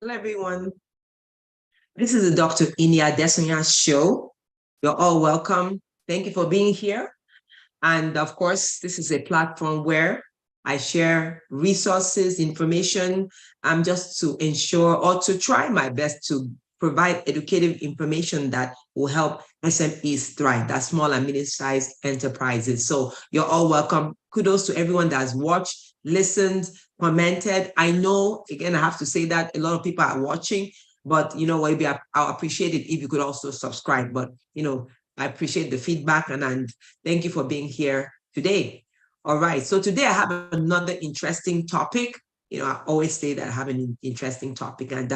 Hello, everyone. This is the Dr. Inia Desanya show. You're all welcome. Thank you for being here. And of course, this is a platform where I share resources, information, just to ensure or to try my best to provide educative information that will help SMEs thrive, that small and medium-sized enterprises. So you're all welcome. Kudos to everyone that has watched, listened, commented. I know, again, I have to say that a lot of people are watching, but maybe I'll appreciate it if you could also subscribe. But I appreciate the feedback and thank you for being here today. All right, so today I have another interesting topic. I always say that I have an interesting topic. And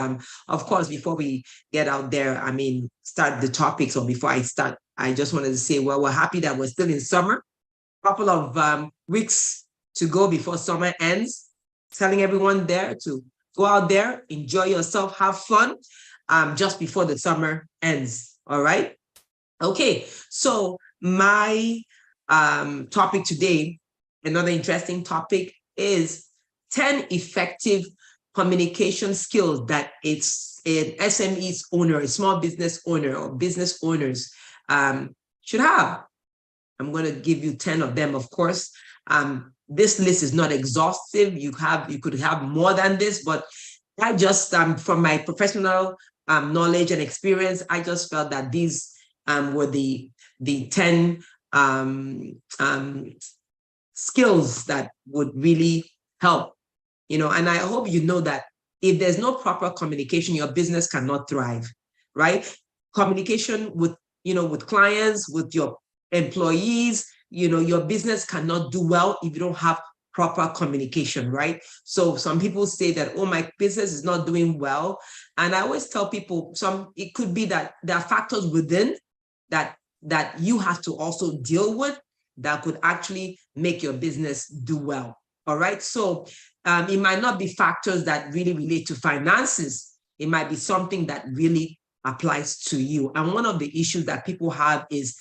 of course, before we get out there, start the topics, or before I start, I just wanted to say, well, we're happy that we're still in summer. A couple of weeks to go before summer ends. Telling everyone there to go out there, enjoy yourself, have fun, just before the summer ends. All right. Okay, so my topic today, another interesting topic, is 10 effective communication skills that it's an SMEs owner, a small business owner, or business owners should have. I'm going to give you 10 of them, of course. This list is not exhaustive. You could have more than this, but I just, from my professional knowledge and experience, I just felt that these were the 10 skills that would really help, and I hope you know that if there's no proper communication, your business cannot thrive, right? Communication with clients, with your employees, your business cannot do well if you don't have proper communication, right? So some people say that, oh, my business is not doing well. And I always tell people, it could be that there are factors within that you have to also deal with that could actually make your business do well. All right. So it might not be factors that really relate to finances. It might be something that really applies to you. And one of the issues that people have is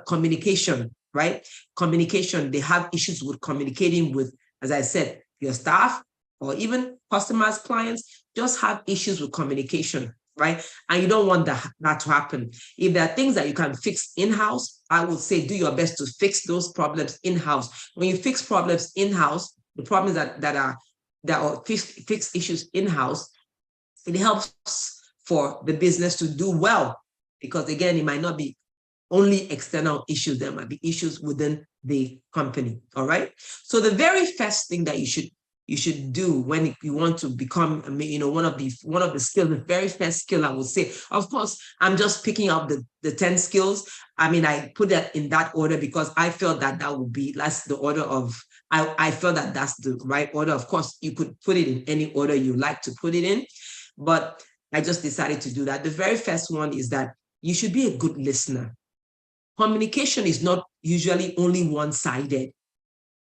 communication, right? Communication. They have issues with communicating with, as I said, your staff or even customers, clients, just have issues with communication, right? And you don't want that to happen. If there are things that you can fix in-house, I would say do your best to fix those problems in-house. When you fix problems in-house, the problems that are fixed issues in-house, it helps for the business to do well. Because again, it might not be only external issues, there might be issues within the company. All right. So the very first thing that you should do when you want to become, one of the skills, the very first skill I would say, of course, I'm just picking up the 10 skills. I put that in that order because I felt that that's the order of, I felt that that's the right order. Of course, you could put it in any order you like to put it in, but I just decided to do that. The very first one is that you should be a good listener. Communication is not usually only one-sided.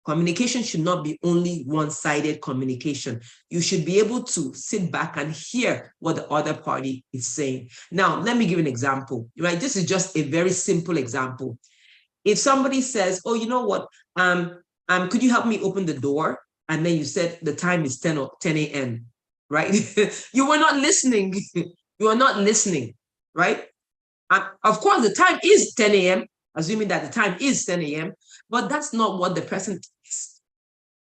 Communication should not be only one-sided communication. You should be able to sit back and hear what the other party is saying. Now, let me give an example, right? This is just a very simple example. If somebody says, oh, you know what, could you help me open the door? And then you said the time is 10 a.m., right? You were not listening. You are not listening, right? Of course, the time is 10 a.m., assuming that the time is 10 a.m., but that's not what the person is.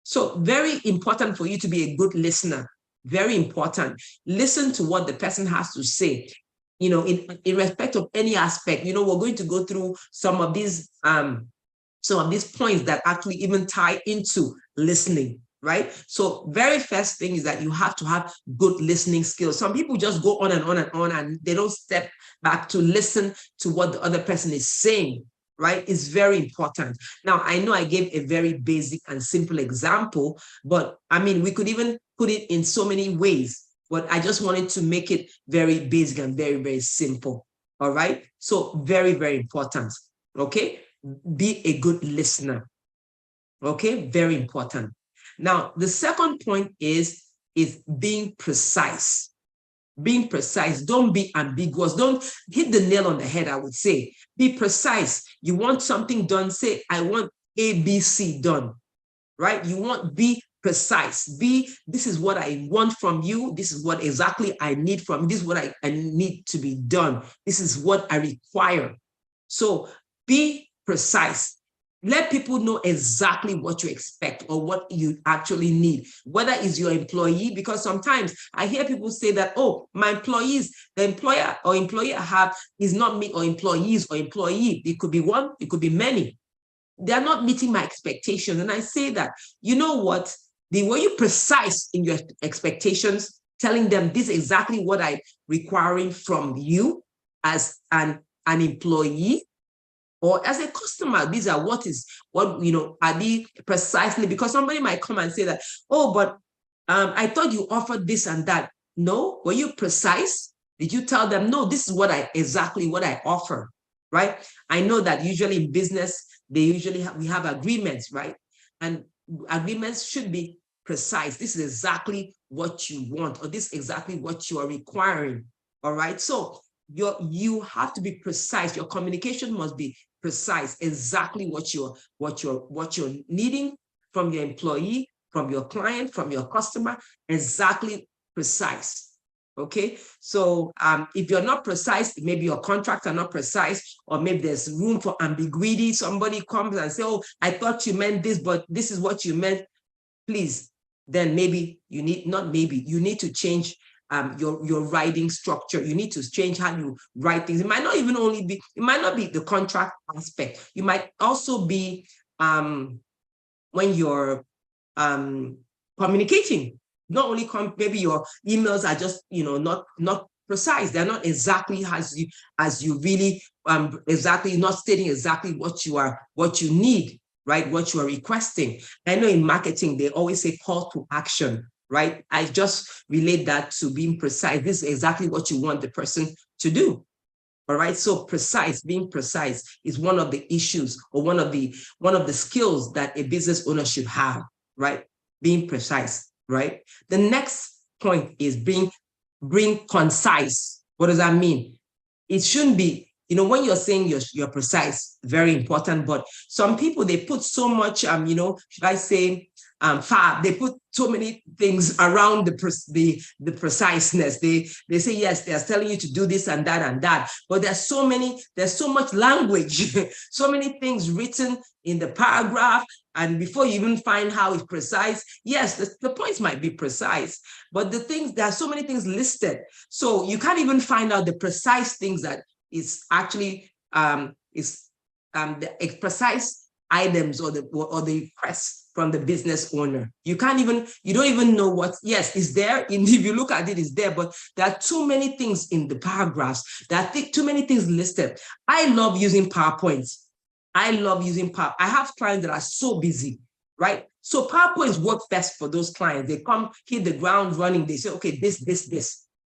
So very important for you to be a good listener. Very important. Listen to what the person has to say, in respect of any aspect. We're going to go through some of these points that actually even tie into listening, right? So very first thing is that you have to have good listening skills. Some people just go on and on and on, and they don't step back to listen to what the other person is saying, right? It's very important. Now, I know I gave a very basic and simple example, but we could even put it in so many ways, but I just wanted to make it very basic and very, very simple. All right. So very, very important. Okay. Be a good listener. Okay. Very important. Now, the second point is being precise. Being precise. Don't be ambiguous. Don't hit the nail on the head, I would say. Be precise. You want something done, say, I want ABC done, right? You want B precise. Be, this is what I want from you. This is what exactly I need from you. This is what I need to be done. This is what I require. So be precise. Let people know exactly what you expect or what you actually need, whether it's your employee, because sometimes I hear people say that, oh, my employees, the employer or employee I have is not me, or employees or employee. It could be one, it could be many. They're not meeting my expectations. And I say that, you know what? Were you precise in your expectations, telling them this is exactly what I'm requiring from you as an employee? Or as a customer, these are what, are they precisely? Because somebody might come and say that, oh, but I thought you offered this and that. No, were you precise? Did you tell them, no, this is exactly what I offer, right? I know that usually in business, we have agreements, right? And agreements should be precise. This is exactly what you want, or this is exactly what you are requiring, all right? So you have to be precise. Your communication must be precise, exactly what you're needing from your employee, from your client, from your customer, exactly precise. Okay, so if you're not precise, maybe your contracts are not precise, or maybe there's room for ambiguity. Somebody comes and say, oh, I thought you meant this, but this is what you meant. Please, then maybe you need to change your writing structure. You need to change how you write things. It might not be the contract aspect. You might also be when you're communicating. Not only maybe your emails are just not precise. They're not exactly as you really exactly, not stating exactly what you need, right? What you are requesting. I know in marketing they always say call to action, right? I just relate that to being precise. This is exactly what you want the person to do. All right. So being precise is one of the issues, or one of the skills that a business owner should have, right? Being precise, right? The next point is being concise. What does that mean? It shouldn't be, when you're saying you're precise, very important, but some people, they put so much, should I say, they put so many things around the preciseness. They say, yes, they're telling you to do this and that, but there's so much language, so many things written in the paragraph. And before you even find how it's precise, yes, the points might be precise, but there are so many things listed. So you can't even find out the precise things that is actually the precise items or the requests from the business owner. You don't even know what, yes, is there. If you look at it, it's there, but there are too many things in the paragraphs. There are too many things listed. I love using PowerPoints. I have clients that are so busy, right? So PowerPoints work best for those clients. They come, hit the ground running. They say, okay, this,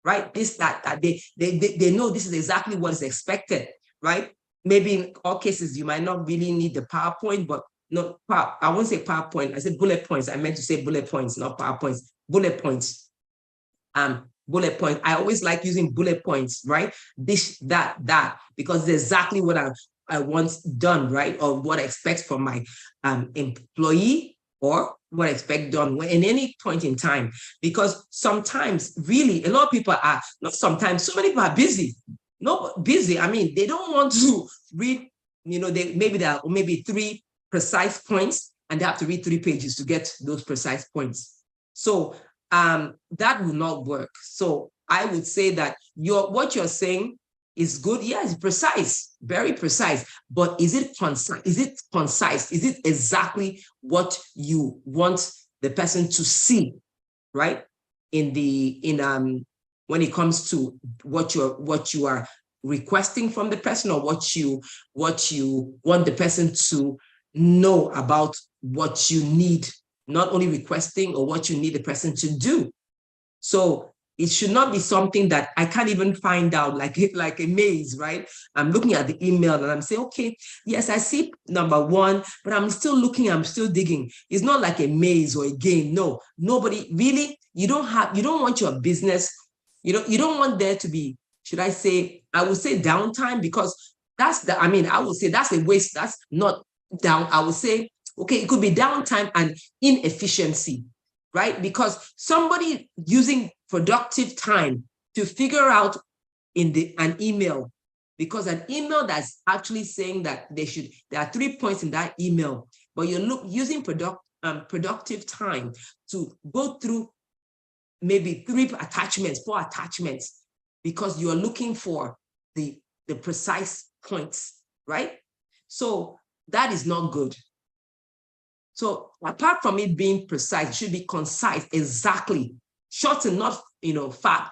right? This, that. They know this is exactly what is expected, right? Maybe in all cases, you might not really need the PowerPoint, but no, I won't say PowerPoint. I said bullet points. I meant to say bullet points, not PowerPoints. Bullet points. Bullet point. I always like using bullet points, right? This, that, because it's exactly what I want done, right? Or what I expect from my employee, or what I expect done in any point in time. Because sometimes, really, a lot of people are, not sometimes, so many people are busy. Not busy. I mean, they don't want to read, there are maybe 3 precise points, and they have to read 3 pages to get those precise points. So that will not work. So I would say that what you're saying is good. Yeah, it's precise, very precise. But is it concise? Is it concise? Is it exactly what you want the person to see, right? When it comes to what you are requesting from the person, or what you want the person to know about what you need, not only requesting, or what you need the person to do. So it should not be something that I can't even find out, like a maze, right? I'm looking at the email and I'm saying, okay, yes, I see number 1, but I'm still looking, I'm still digging. It's not like a maze or a game. No, nobody really, you don't want your business, you don't want there to be, should I say, I would say downtime, because I would say that's a waste. That's not down. I would say, okay, it could be downtime and inefficiency. right? Because somebody using productive time to figure out an email, because an email that's actually saying that there are 3 points in that email, but you're using productive time to go through maybe 4 attachments, because you're looking for the precise points, right? So that is not good. So apart from it being precise, it should be concise, exactly, short and not,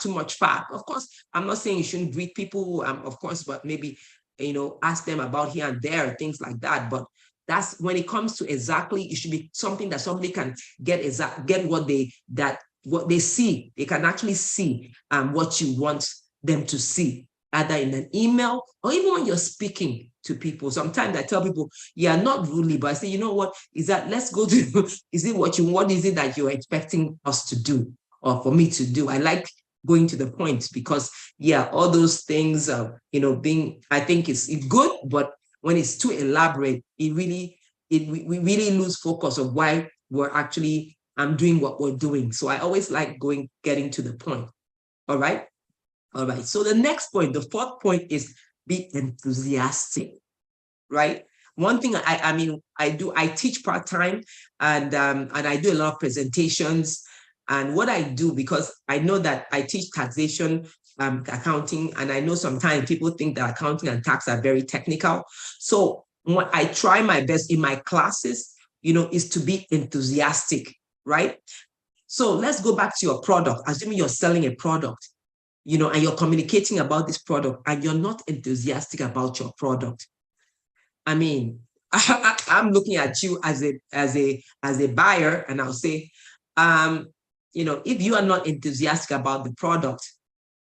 too much fat. Of course, I'm not saying you shouldn't greet people, of course, but maybe, ask them about here and there, things like that. But that's when it comes to exactly, it should be something that somebody can get what they see. They can actually see what you want them to see, either in an email or even when you're speaking to people. Sometimes I tell people, yeah, not rudely, but I say, you know what, let's go to, what is it that you're expecting us to do or for me to do? I like going to the point, because yeah, all those things, I think it's good, but when it's too elaborate, we really lose focus of why we're actually doing what we're doing. So I always like getting to the point. All right. All right. So the next point, the fourth point, is be enthusiastic, right? One thing I teach part-time, and I do a lot of presentations. And what I do, because I know that I teach taxation, accounting, and I know sometimes people think that accounting and tax are very technical. So what I try my best in my classes, is to be enthusiastic, right? So let's go back to your product. Assuming you're selling a product, and you're communicating about this product, and you're not enthusiastic about your product. I mean, I'm looking at you as a buyer, and I'll say, if you are not enthusiastic about the product,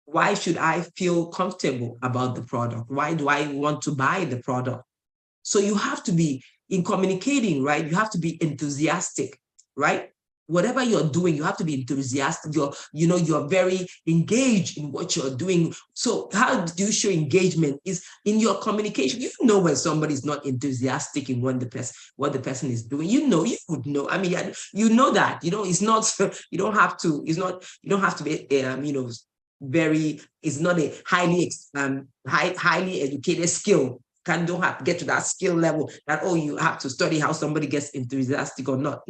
why should I feel comfortable about the product? Why do I want to buy the product? So you have to be, in communicating, right? You have to be enthusiastic, right? Whatever you're doing, you have to be enthusiastic. You're very engaged in what you're doing. So how do you show engagement? Is in your communication. You know when somebody's not enthusiastic in what the person is doing. You would know. I mean, you know that. It's not. You don't have to. It's not. You don't have to be. Very. It's not a highly educated skill. Don't have to get to that skill level that you have to study how somebody gets enthusiastic or not.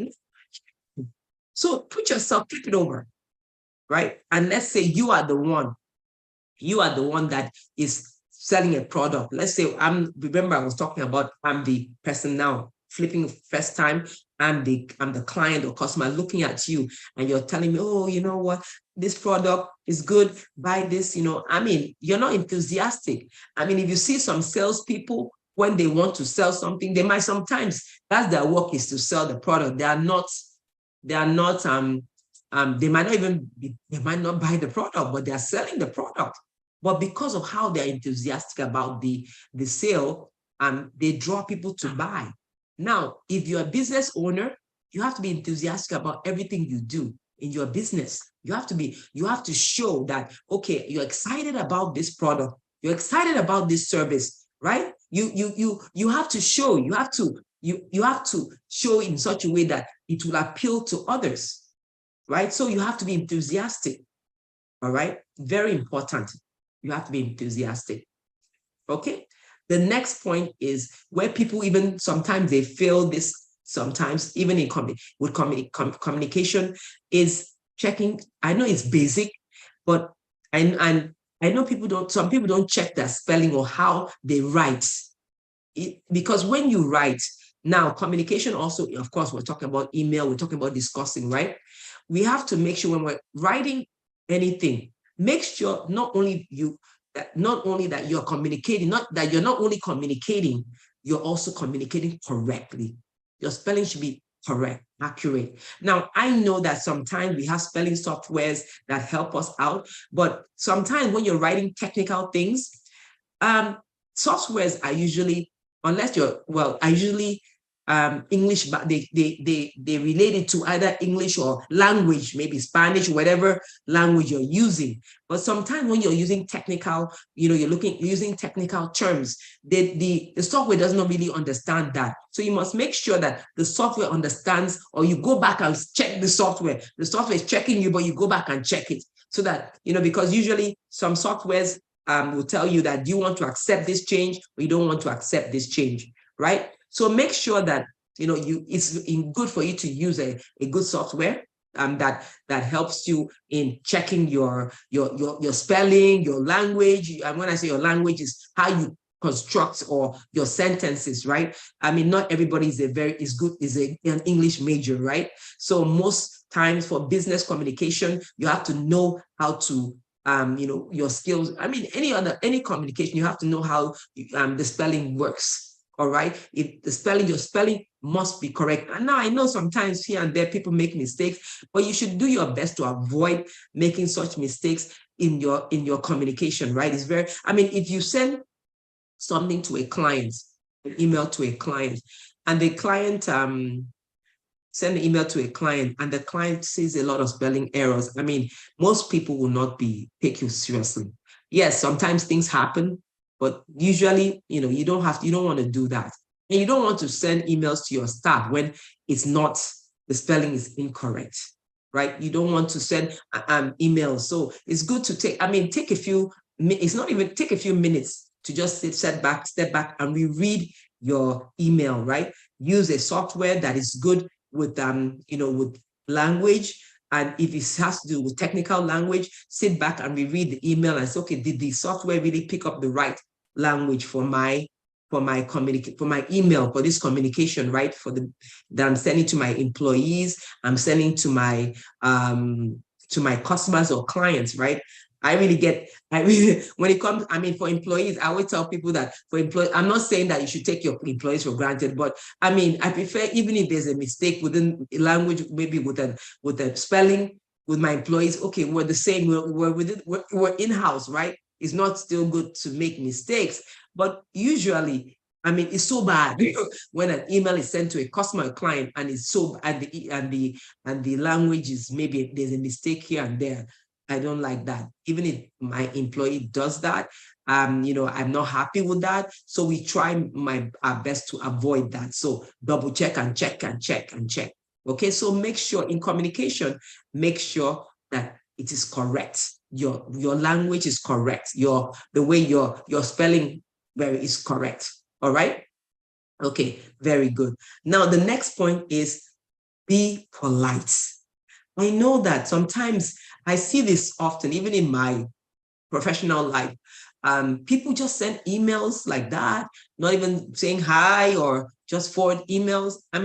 So flip it over, right? And let's say you are the one that is selling a product. Let's say remember I was talking about, I'm the person now flipping first time. I'm the client or customer looking at you, and you're telling me, oh, you know what, this product is good, buy this, I mean, you're not enthusiastic. I mean, if you see some salespeople, when they want to sell something, they might sometimes, that's their work, is to sell the product. They might not buy the product, but they're selling the product. But because of how they're enthusiastic about the sale, they draw people to buy. Now, if you're a business owner, you have to be enthusiastic about everything you do in your business. You have to show that, okay, you're excited about this product, you're excited about this service, right? You have to show, you have to show in such a way that it will appeal to others, right? So you have to be enthusiastic, all right? Very important. You have to be enthusiastic, okay? The next point is where people even sometimes they fail this, sometimes even in communication, is checking. I know it's basic, but I know some people don't check their spelling or how they write. Because when you write, now communication also, of course, we're talking about email, we're talking about discussing, right? We have to make sure when we're writing anything, make sure not only that you're communicating, you're not only communicating, you're also communicating correctly. Your spelling should be correct, accurate. Now, I know that sometimes we have spelling softwares that help us out, but sometimes when you're writing technical things, softwares are usually, I usually English, but they relate it to either English or language, maybe Spanish, whatever language you're using. But sometimes when you're using technical, you're using technical terms, the software does not really understand that. So you must make sure that the software understands, or you go back and check the software. The software is checking you, but you go back and check it so that, because usually some softwares will tell you that, do you want to accept this change or you don't want to accept this change, right? So make sure that, it's good for you to use a good software that helps you in checking your spelling, your language. And when I say your language, is how you construct or your sentences, right? I mean, not everybody is an English major, right? So most times for business communication, you have to know how to your skills. I mean, any communication, you have to know how the spelling works. All right. If your spelling must be correct. And now I know sometimes here and there people make mistakes, but you should do your best to avoid making such mistakes in your communication, right? If you send something to a client, an email to a client, and the client send an email to a client and the client sees a lot of spelling errors, I mean, most people will not take you seriously. Yes, sometimes things happen, but usually, you don't want to do that. And you don't want to send emails to your staff when the spelling is incorrect, right? You don't want to send emails. So it's good to take a few minutes to just step back and reread your email, right? Use a software that is good with with language. And if it has to do with technical language, sit back and reread the email and say, okay, did the software really pick up the right language for my email, for this communication, right? That I'm sending to my employees, I'm sending to my customers or clients, right? When it comes, for employees, I always tell people that for employees, I'm not saying that you should take your employees for granted, but I prefer, even if there's a mistake within language, maybe with the spelling, with my employees, okay, we're the same, we're in-house, right? It's not still good to make mistakes, but usually, it's so bad when an email is sent to a customer or client and the language is, maybe there's a mistake here and there. I don't like that. Even if my employee does that, I'm not happy with that. So we try our best to avoid that. So double check and check and check and check. Okay, so make sure in communication, make sure that it is correct. Your language is correct. The way your spelling is correct. All right. Okay, very good. Now the next point is be polite. I know that sometimes I see this often, even in my professional life. People just send emails like that, not even saying hi or just forward emails. I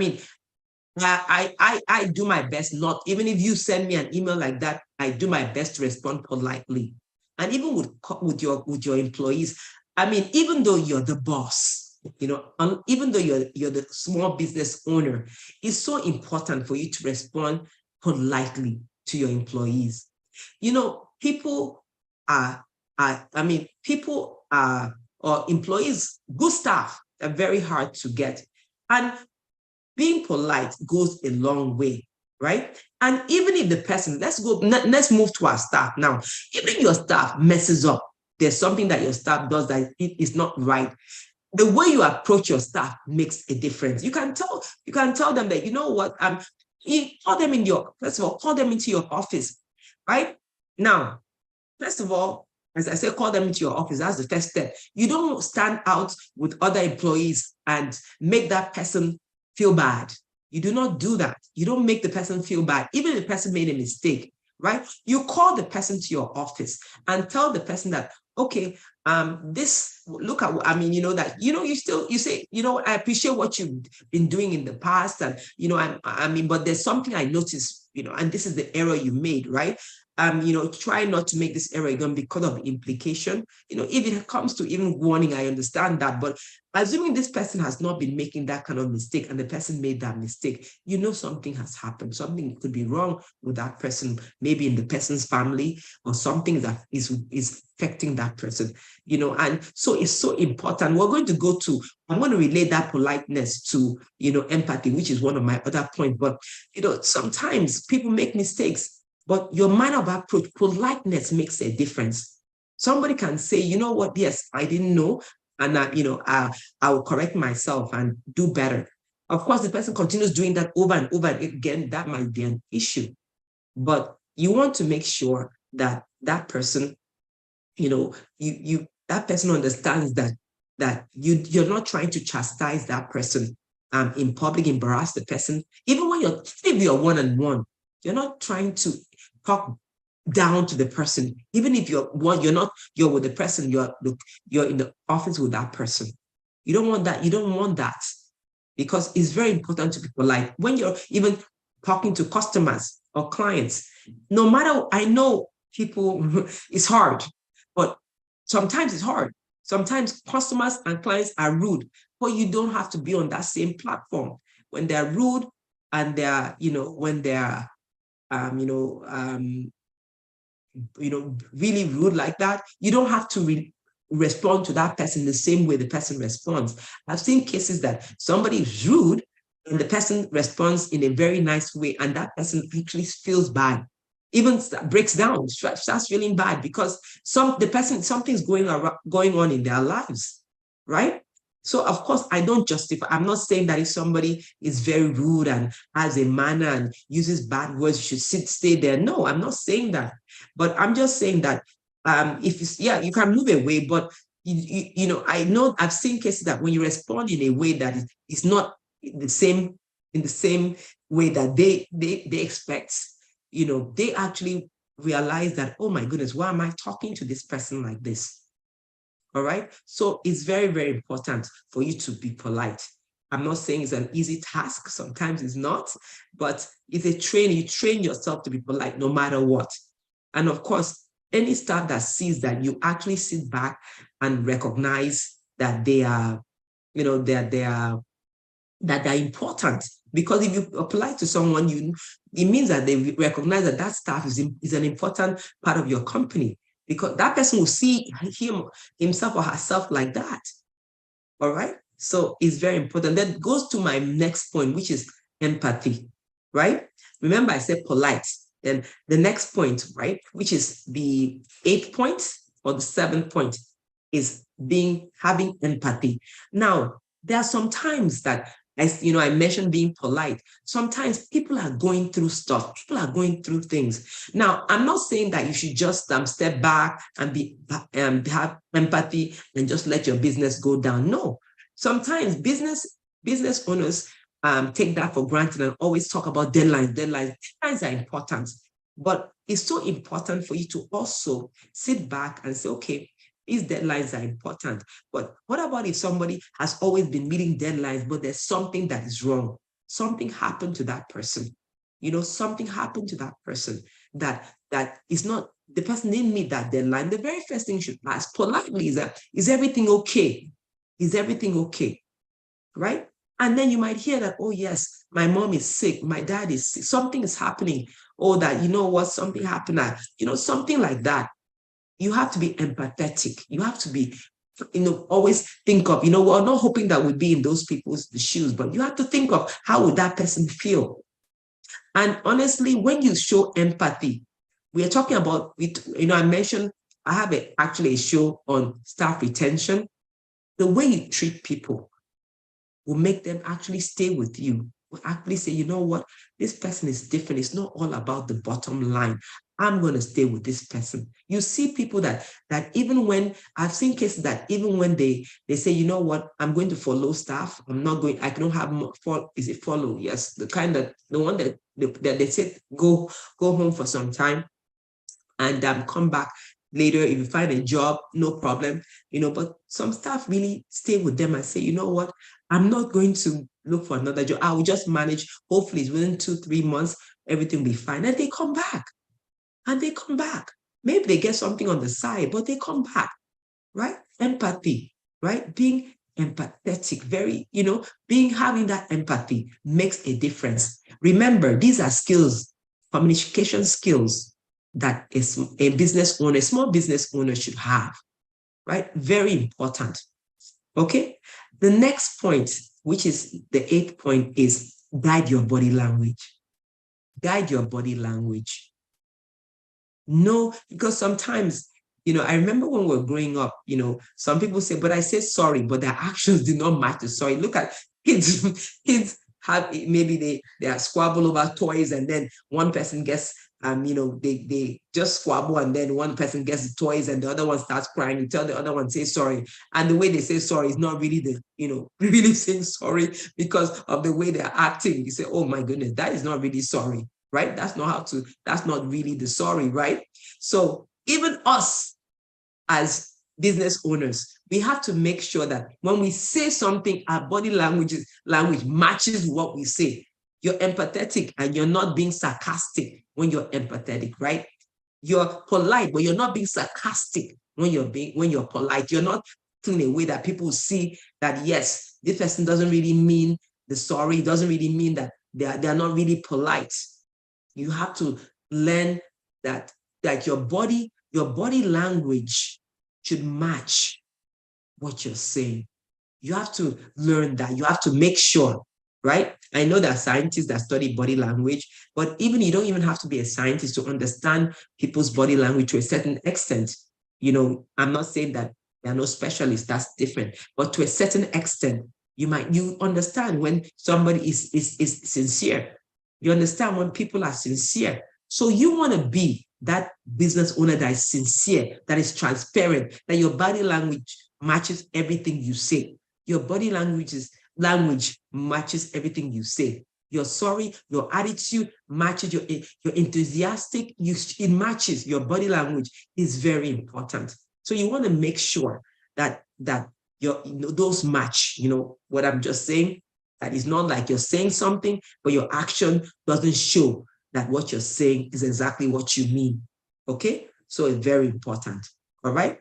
do my best not, even if you send me an email like that, I do my best to respond politely. And even with your employees, even though you're the boss, even though you're the small business owner, it's so important for you to respond politely to your employees. People or employees, good staff are very hard to get. And being polite goes a long way, right? And even if the person, let's move to our staff now. Even your staff messes up, there's something that your staff does that is not right. The way you approach your staff makes a difference. You can tell them that, you know what, call them into your office, right? Now, first of all, as I say, call them into your office. That's the first step. You don't stand out with other employees and make that person feel bad. You do not do that. You don't make the person feel bad, even if the person made a mistake, right? You call the person to your office and tell the person that, okay, you say, I appreciate what you've been doing in the past. And, but there's something I noticed, and this is the error you made, right? try not to make this error again because of the implication. If it comes to even warning, I understand that, but assuming this person has not been making that kind of mistake and the person made that mistake, something has happened. Something could be wrong with that person, maybe in the person's family, or something that is affecting that person, and so it's so important. I'm going to relate that politeness to, empathy, which is one of my other points. But, sometimes people make mistakes, but your manner of approach, politeness makes a difference. Somebody can say, you know what, yes, I didn't know, and I will correct myself and do better. Of course, the person continues doing that over and over again, that might be an issue. But you want to make sure that that person, that person understands that you're not trying to chastise that person in public, embarrass the person. Even when you're one-on-one, you're not trying to talk down to the person. Even if you're with the person, you're in the office with that person. You don't want that. You don't want that, because it's very important to be polite when you're even talking to customers or clients. No matter, I know people, it's hard, but sometimes it's hard. Sometimes customers and clients are rude, but you don't have to be on that same platform. When they're rude and when they're really rude like that, you don't have to respond to that person the same way the person responds. I've seen cases that somebody is rude and the person responds in a very nice way, and that person actually feels bad, even breaks down, starts feeling bad because something's going on in their lives, right? So of course, I don't justify. I'm not saying that if somebody is very rude and has a manner and uses bad words, you should stay there. No, I'm not saying that. But I'm just saying that you can move away, but I know I've seen cases that when you respond in a way that is not in the same way that they expect, they actually realize that, oh my goodness, why am I talking to this person like this? All right. So it's very, very important for you to be polite. I'm not saying it's an easy task. Sometimes it's not, but it's a training. You train yourself to be polite no matter what. And of course, any staff that sees that you actually sit back and recognize that they are, that they're important. Because if you are polite to someone, it means that they recognize that staff is an important part of your company, because that person will see himself or herself like that. All right. So it's very important. That goes to my next point, which is empathy, right? Remember, I said polite. Then the next point, right, which is the 8th point or the 7th point, is having empathy. Now, there are some times that, as I mentioned, being polite. Sometimes people are going through stuff. People are going through things. Now, I'm not saying that you should just step back and have empathy and just let your business go down. No, sometimes business owners take that for granted and always talk about deadlines. Deadlines are important, but it's so important for you to also sit back and say, okay, these deadlines are important. But what about if somebody has always been meeting deadlines, but there's something that is wrong? Something happened to that person. Something happened to that person that is not, the person didn't meet that deadline. The very first thing you should ask politely is that, is everything okay? Is everything okay? Right? And then you might hear that, oh yes, my mom is sick, my dad is sick, something is happening. Or that, something happened, something like that. You have to be empathetic. You have to be, always think of, we're not hoping that we'd be in those people's shoes, but you have to think of how would that person feel. And honestly, when you show empathy, we are talking about, I mentioned, I have actually a show on staff retention. The way you treat people will make them actually stay with you, will actually say, you know what, this person is different. It's not all about the bottom line. I'm going to stay with this person. You see people that even when, I've seen cases that even when they say, you know what, I'm going to follow staff. I'm not going, I don't have more, is it follow? Yes, the one that they said, go home for some time and come back later. If you find a job, no problem, but some staff really stay with them and say, you know what, I'm not going to look for another job. I will just manage. Hopefully it's within 2-3 months, everything will be fine. And they come back. and they come back. Maybe they get something on the side, but they come back, right? Empathy, right? Being empathetic, very, having that empathy makes a difference. Remember, these are skills, communication skills that a business owner, a small business owner should have, right? Very important. Okay. The next point, which is the 8th point, is guide your body language. Guide your body language. No, because sometimes, I remember when we were growing up, some people say, but I say sorry, but their actions did not match the sorry. Look at kids, kids have, maybe they are squabble over toys, and then one person gets, they just squabble, and then one person gets the toys and the other one starts crying. You tell the other one, say sorry. And the way they say sorry is not really really saying sorry because of the way they're acting. You say, oh my goodness, that is not really sorry, right? That's not really the sorry, right? So even us as business owners, we have to make sure that when we say something, our body language matches what we say. You're empathetic and you're not being sarcastic when you're empathetic, right? You're polite, but you're not being sarcastic when you're polite. You're not in a way that people see that, yes, this person doesn't really mean the sorry, doesn't really mean that they're not really polite. You have to learn that your body language should match what you're saying. You have to learn that. You have to make sure, right? I know there are scientists that study body language, but you don't even have to be a scientist to understand people's body language to a certain extent. I'm not saying that there are no specialists, that's different, but to a certain extent, you understand when somebody is sincere. You understand when people are sincere. So you want to be that business owner that is sincere, that is transparent, that your body language matches everything you say. Your body language matches everything you say. Your sorry, your attitude matches, your enthusiastic, it matches. Your body language is very important. So you want to make sure that those match, what I'm just saying, that it's not like you're saying something, but your action doesn't show that what you're saying is exactly what you mean. Okay? So it's very important. All right?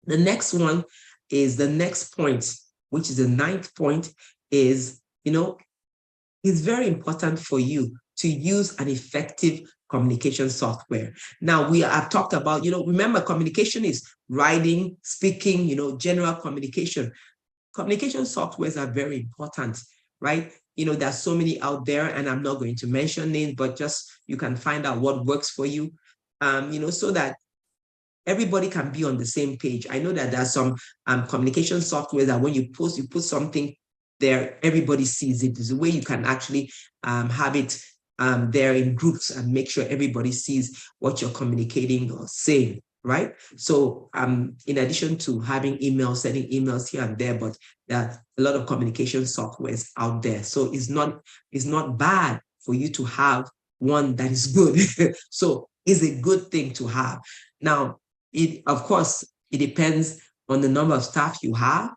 The next one is the next point, which is the 9th point, is, it's very important for you to use an effective communication software. Now, I've talked about, remember, communication is writing, speaking, general communication. Communication softwares are very important, right? There's so many out there, and I'm not going to mention names, but just you can find out what works for you, so that everybody can be on the same page. I know that there are some communication software that when you put something there, everybody sees it. There's a way you can actually have it there in groups and make sure everybody sees what you're communicating or saying, right? So in addition to having emails, sending emails here and there, but there are a lot of communication softwares out there. So it's not bad for you to have one that is good. So it's a good thing to have. Now, of course, it depends on the number of staff you have.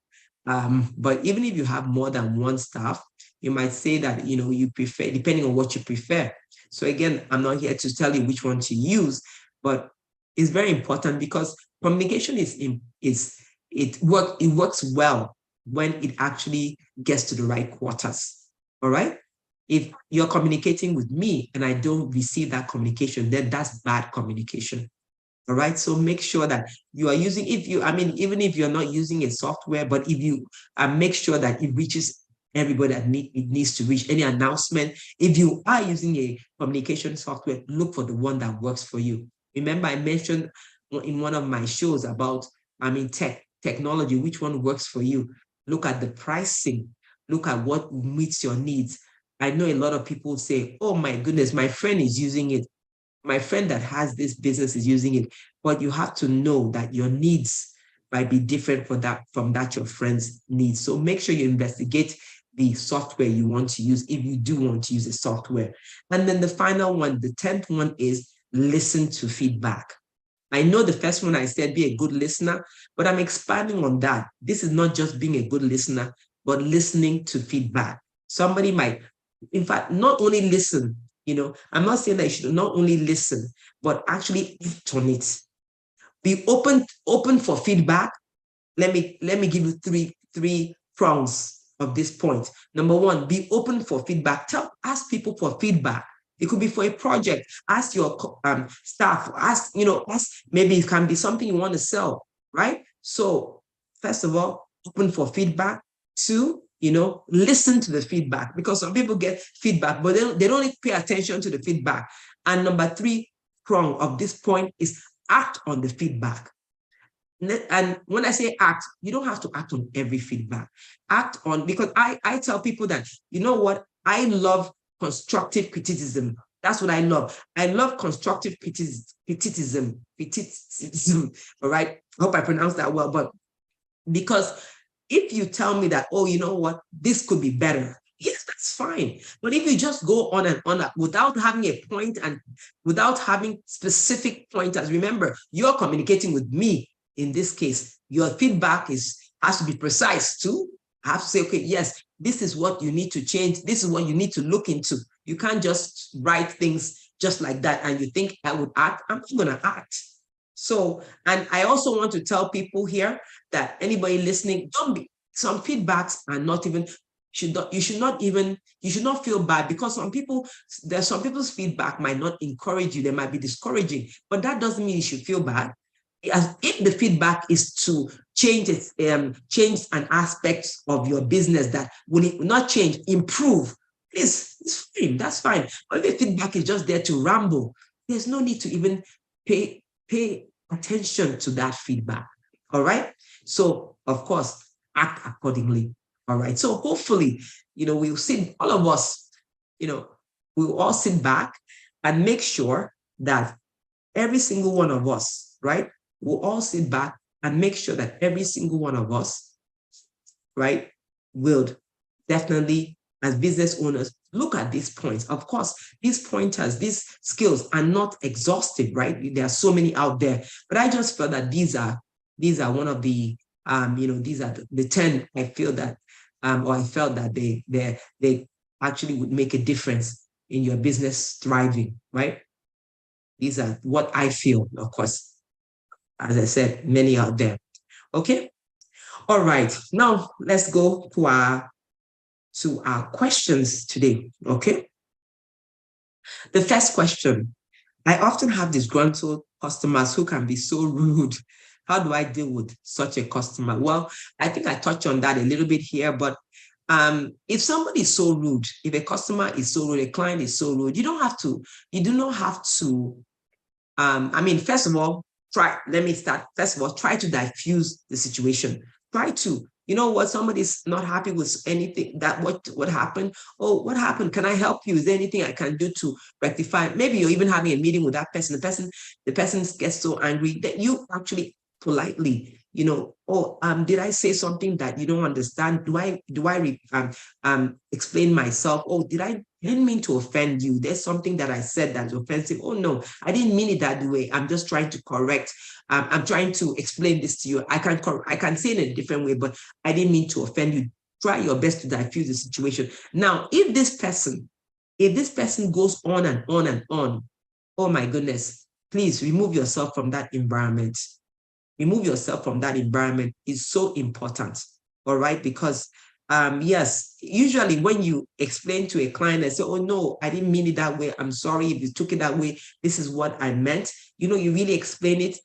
But even if you have more than one staff, you might say that, you prefer, depending on what you prefer. So again, I'm not here to tell you which one to use, but it's very important because communication it works well when it actually gets to the right quarters. All right. If you're communicating with me and I don't receive that communication, then that's bad communication. All right. So make sure that you are using, even if you're not using a software, but if you make sure that it reaches everybody that it needs to reach, any announcement. If you are using a communication software, look for the one that works for you. Remember, I mentioned in one of my shows about, technology, which one works for you. Look at the pricing. Look at what meets your needs. I know a lot of people say, oh my goodness, my friend is using it. My friend that has this business is using it. But you have to know that your needs might be different from that your friend's needs. So make sure you investigate the software you want to use if you do want to use a software. And then the final one, the 10th one, is listen to feedback. I know the first one I said, be a good listener, but I'm expanding on that. This is not just being a good listener, but listening to feedback. Somebody might, in fact, not only listen, I'm not saying that you should not only listen, but actually act on it. Be open for feedback. Let me give you three prongs of this point. Number one, be open for feedback. Ask people for feedback. It could be for a project. Ask your staff. Ask, maybe it can be something you want to sell, right? So first of all, open for feedback. Two, listen to the feedback, because some people get feedback, but they don't pay attention to the feedback. And number three prong of this point is act on the feedback. And when I say act, you don't have to act on every feedback. Act on, because I tell people that, you know what, I love constructive criticism. That's what I love. I love constructive criticism. All right. I hope I pronounced that well. But because if you tell me that, oh, you know what, this could be better, yes, that's fine. But if you just go on and on without having a point and without having specific pointers, remember, you're communicating with me. In this case, your feedback has to be precise too. I have to say, okay, yes, this is what you need to change. This is what you need to look into. You can't just write things just like that and you think I would act. I'm not going to act. So, and I also want to tell people here that anybody listening, some feedbacks are not even, you should not feel bad, because some people's feedback might not encourage you. They might be discouraging, but that doesn't mean you should feel bad. As if the feedback is to change an aspect of your business that will it not change, improve, please, it's fine, that's fine. But if the feedback is just there to ramble, there's no need to even pay attention to that feedback. All right. So of course, act accordingly. All right. So hopefully, we'll sit, all of us, we'll all sit back and make sure that every single one of us, right, we'll all sit back and make sure that every single one of us, right, will definitely, as business owners, look at these points. Of course, these pointers, these skills are not exhaustive, right? There are so many out there, but I just felt that these are one of the, these are the 10 I feel that, or I felt that they actually would make a difference in your business thriving, right? These are what I feel, of course. As I said, many out there. Okay. All right. Now let's go to our questions today. Okay. The first question: I often have disgruntled customers who can be so rude. How do I deal with such a customer? Well, I think I touched on that a little bit here, but if somebody is so rude, if a customer is so rude, a client is so rude, you do not have to, first of all, let me start. First of all, try to diffuse the situation. Try to, somebody's not happy with anything, what happened? Oh, what happened? Can I help you? Is there anything I can do to rectify? Maybe you're even having a meeting with that person. The person gets so angry that you actually politely, did I say something that you don't understand? Do I explain myself? Oh, I didn't mean to offend you. There's something that I said that's offensive. Oh no, I didn't mean it that way. I'm just trying to correct. I'm trying to explain this to you. I can say it in a different way, but I didn't mean to offend you. Try your best to diffuse the situation. Now, if this person goes on and on and on, oh my goodness, please remove yourself from that environment. Remove yourself from that environment is so important, all right? Because yes, usually when you explain to a client and say, oh no, I didn't mean it that way. I'm sorry if you took it that way. This is what I meant. You really explain it.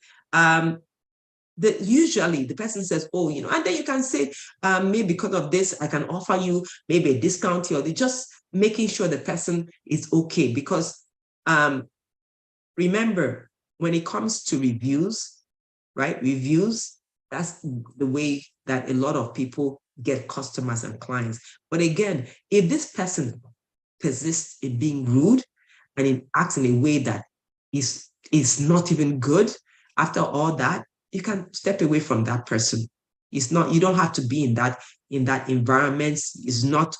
Usually the person says, oh, and then you can say, maybe because of this, I can offer you maybe a discount here. They're just making sure the person is okay. Because remember, when it comes to reviews, right? Reviews, that's the way that a lot of people get customers and clients. But again, if this person persists in being rude and in acting in a way that is not even good, after all that, you can step away from that person. You don't have to be in that environment. It's not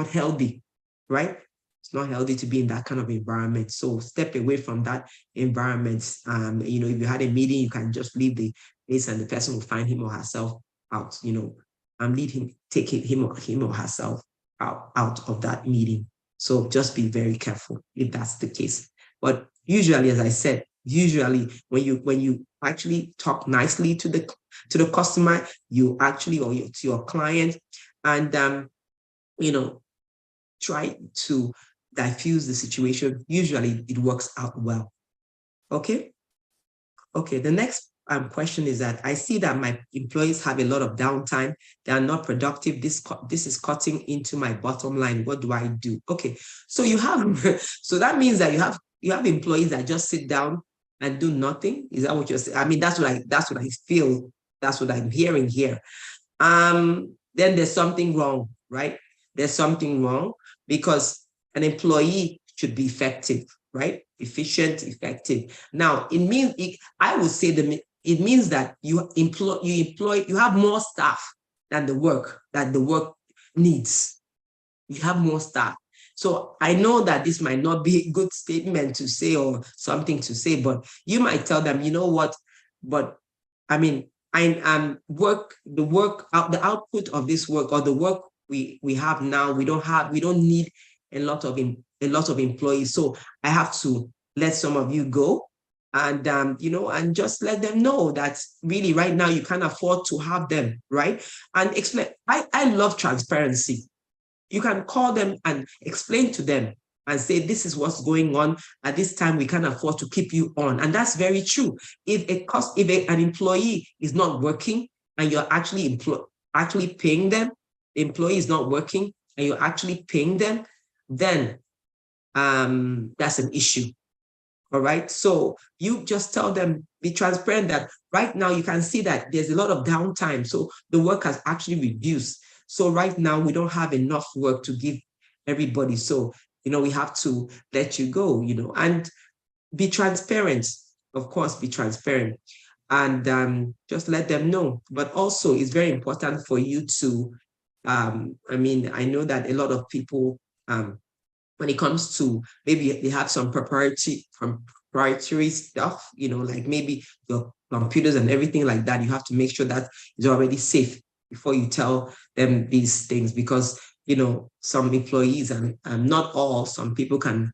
healthy, right? It's not healthy to be in that kind of environment. So step away from that environment. If you had a meeting, you can just leave the place and the person will find him or herself out, and take him or herself out of that meeting. So just be very careful if that's the case. But usually, as I said, usually when you actually talk nicely to the customer, you actually to your client, and try to diffuse the situation. Usually, it works out well. Okay. Okay, the next question is that I see that my employees have a lot of downtime. They are not productive. This is cutting into my bottom line. What do I do? Okay, so you have so that means that you have employees that just sit down and do nothing. Is that what you're saying? I mean, that's what I feel. That's what I'm hearing here. Then there's something wrong, right? There's something wrong because an employee should be effective, right? Efficient, effective. Now, I would say it means that you have more staff than the work needs. You have more staff. So I know that this might not be a good statement to say or something to say, but you might tell them, you know what, but I mean, the output of this work or the work we have now, we don't need a lot of employees. So I have to let some of you go, and and just let them know that really right now you can't afford to have them, right? And explain. I love transparency. You can call them and explain to them and say, this is what's going on. At this time, we can't afford to keep you on. And that's very true. If an employee is not working and you're actually paying them, the employee is not working and you're actually paying them, then that's an issue. All right. So you just tell them, be transparent that right now you can see that there's a lot of downtime. So the work has actually reduced. So right now we don't have enough work to give everybody. So, we have to let you go, and be transparent. Of course, be transparent and just let them know. But also it's very important for you to, I know that a lot of people, when it comes to maybe they have some proprietary stuff, like maybe your computers and everything like that, you have to make sure that it's already safe before you tell them these things, because, some employees and not all, some people can,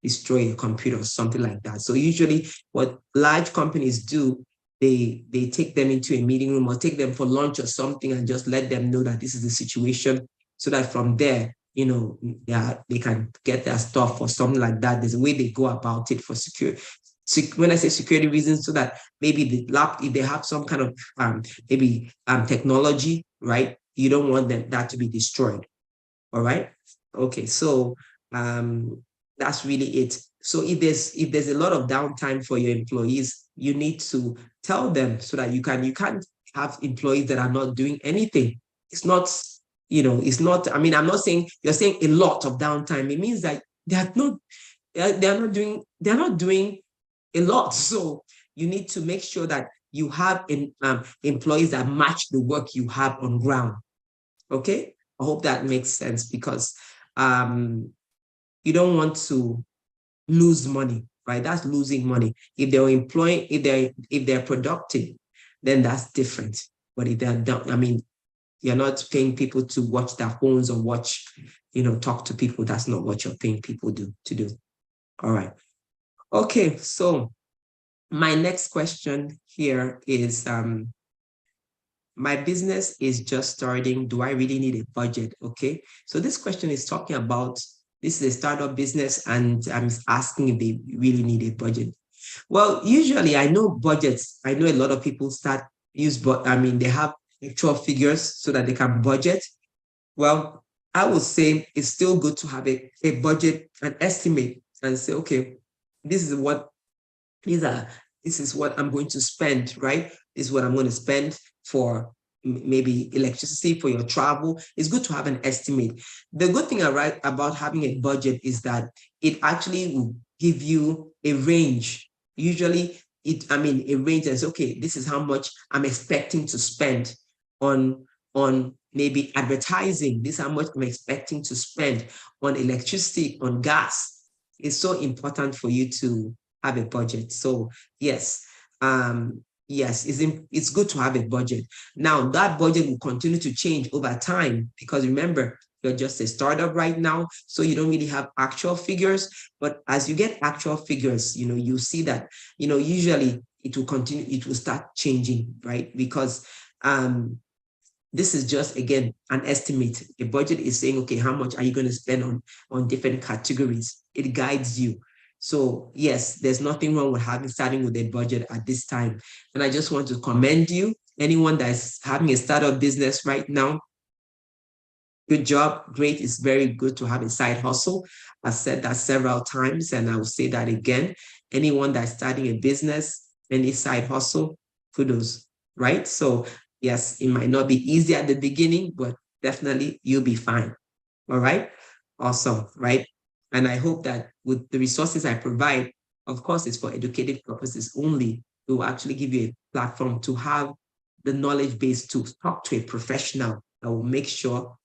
destroy a computer or something like that. So usually what large companies do, they take them into a meeting room or take them for lunch or something and just let them know that this is the situation, so that from there, they can get their stuff or something like that. There's a way they go about it for security. When I say security reasons, so that maybe if they have some kind of technology, right? You don't want that to be destroyed. All right. Okay. So that's really it. So if there's a lot of downtime for your employees, you need to tell them, so that you can't have employees that are not doing anything. It's not, it's not, I'm not saying you're saying a lot of downtime. It means that they're not doing a lot. So you need to make sure that you have employees that match the work you have on ground. Okay. I hope that makes sense, because you don't want to lose money, right? That's losing money. If they're productive, then that's different. But if they're not, you're not paying people to watch their phones or talk to people. That's not what you're paying people to do. All right. Okay. So my next question here is, my business is just starting. Do I really need a budget? Okay. So this question is talking about, this is a startup business, and I'm asking if they really need a budget. Well, usually I know budgets. I know a lot of people they have actual figures so that they can budget. Well, I would say it's still good to have a budget, an estimate, and say, okay, this is what I'm going to spend, right? This is what I'm going to spend for maybe electricity, for your travel. It's good to have an estimate. The good thing about having a budget is that it actually will give you a range. Usually a range that's okay, this is how much I'm expecting to spend on maybe advertising. This is how much I'm expecting to spend on electricity, on gas. It's so important for you to have a budget. So yes, it's good to have a budget. Now that budget will continue to change over time, because remember, you're just a startup right now, so you don't really have actual figures. But as you get actual figures, you see that, usually it will continue, it will start changing, right? Because this is just, again, an estimate. A budget is saying, okay, how much are you going to spend on different categories? It guides you. So yes, there's nothing wrong with starting with a budget at this time. And I just want to commend you. Anyone that is having a startup business right now, good job, great. It's very good to have a side hustle. I've said that several times, and I will say that again. Anyone that's starting a business, any side hustle, kudos, right? So yes, it might not be easy at the beginning, but definitely you'll be fine. All right. Awesome. Right. And I hope that with the resources I provide, of course, it's for educative purposes only, it will actually give you a platform to have the knowledge base to talk to a professional that will make sure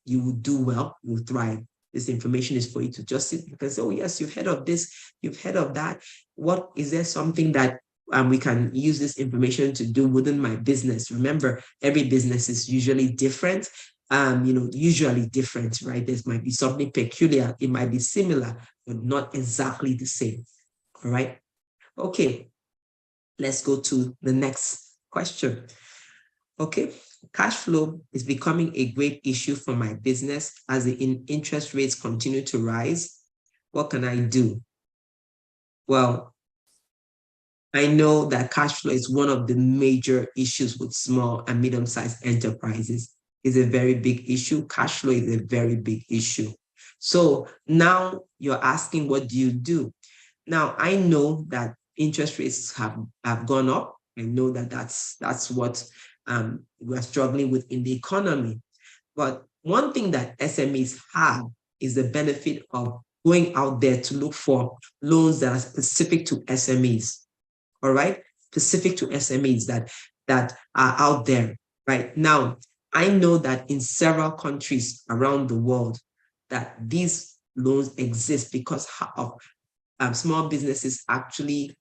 you will do well, you will thrive. This information is for you to just sit and say, oh, yes, you've heard of this, you've heard of that. What is there something that we can use this information to do within my business? Remember, every business is usually different. Usually different, right? There might be something peculiar. It might be similar, but not exactly the same. All right. Okay. Let's go to the next question. Okay. Cash flow is becoming a great issue for my business as the interest rates continue to rise. What can I do? Well, I know that cash flow is one of the major issues with small and medium-sized enterprises. It's a very big issue. Cash flow is a very big issue. So now you're asking, what do you do? Now, I know that interest rates have gone up. I know that that's what we're struggling with in the economy. But one thing that SMEs have is the benefit of going out there to look for loans that are specific to SMEs. All right, specific to SMEs that are out there right now. I know that in several countries around the world that these loans exist because of small businesses actually,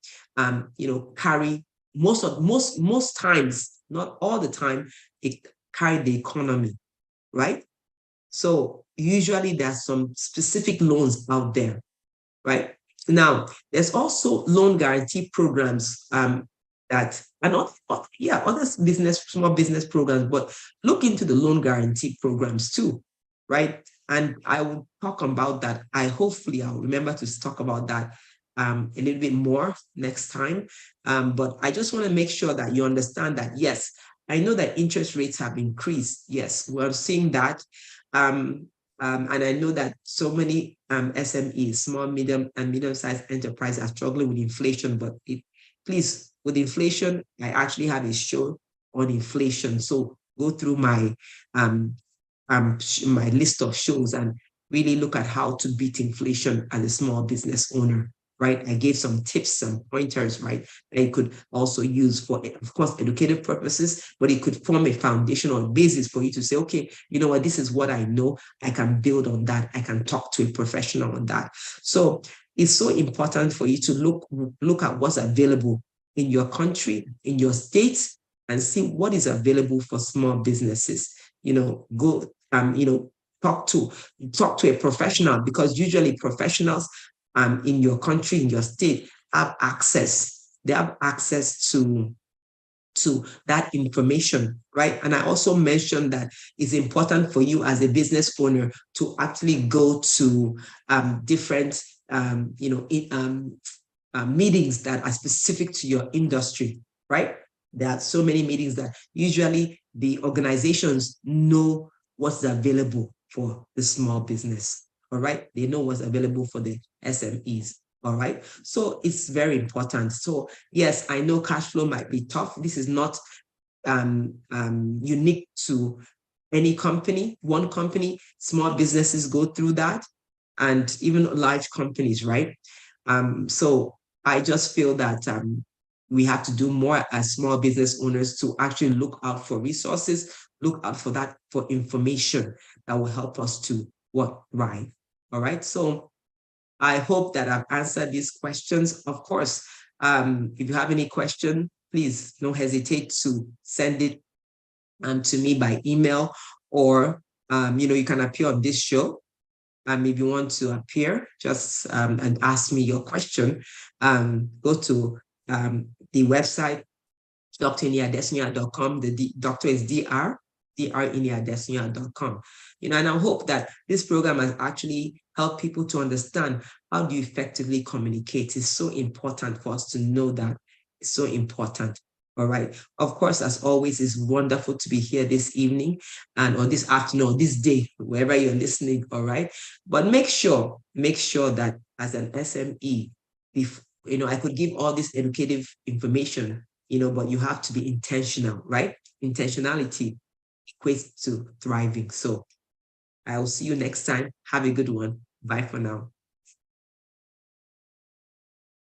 carry most times, not all the time, it carry the economy, right? So usually there's some specific loans out there, right? Now, there's also loan guarantee programs that are not, other small business programs, but look into the loan guarantee programs too, right? And I will talk about that. Hopefully I'll remember to talk about that a little bit more next time. But I just want to make sure that you understand that, yes, I know that interest rates have increased. Yes, we're seeing that. And I know that so many SMEs, small, medium, and medium-sized enterprises are struggling with inflation, but please, with inflation, I actually have a show on inflation. So go through my list of shows and really look at how to beat inflation as a small business owner, right? I gave some tips, some pointers, right? That you could also use for, of course, educative purposes, but it could form a foundation or basis for you to say, okay, you know what, this is what I know. I can build on that. I can talk to a professional on that. So it's so important for you to look at what's available in your country, in your state, and see what is available for small businesses. Go, talk to a professional, because usually professionals in your country, in your state, have access. They have access to that information, right? And I also mentioned that it's important for you as a business owner to actually go to different, meetings that are specific to your industry, right? There are so many meetings that usually the organizations know what's available for the small business, all right? They know what's available for the SMEs, all right? So it's very important. So yes, I know cash flow might be tough. This is not unique to any company, one company. Small businesses go through that, and even large companies, right? So I just feel that we have to do more as small business owners to actually look out for resources, look out for information that will help us to thrive. All right. So I hope that I've answered these questions. Of course, if you have any question, please don't hesitate to send it to me by email, or You can appear on this show. If you want to appear, just and ask me your question, go to the website, driniadesnia.com. The doctor is driniadesnia.com. And I hope that this program has actually helped people to understand how do you effectively communicate. It's so important for us to know that. It's so important. All right. Of course, as always, it's wonderful to be here this evening and or this afternoon or this day, wherever you're listening. All right. But make sure that as an SME, if I could give all this educative information, but you have to be intentional, right? Intentionality equates to thriving. So I'll see you next time. Have a good one. Bye for now.